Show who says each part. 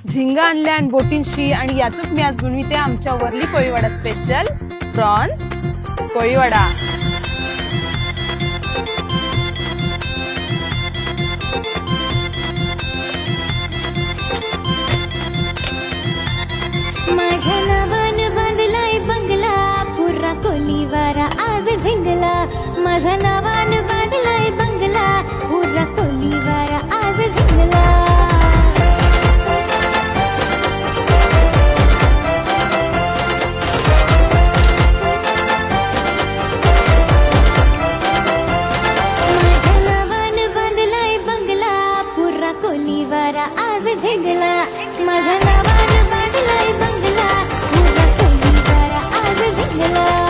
Speaker 1: झिंगा आणल्या आणि बोटींशी आणि याचंच मी आज बनविते आमच्या वरली कोळीवाडा स्पेशल प्रॉन्स कोळीवाडा.
Speaker 2: माझ्या नावानं बांधलाय बंगला पुरा कोळीवाडा आज झिंगला. माझ्या नावानं बांधलाय बंगला पुरा कोळीवाडा आज झिंगला. कोळीवाडा आज झिंगला. माझ्या नावानं बांधलाय बंगला पुरा कोळीवाडा आज झिंगला.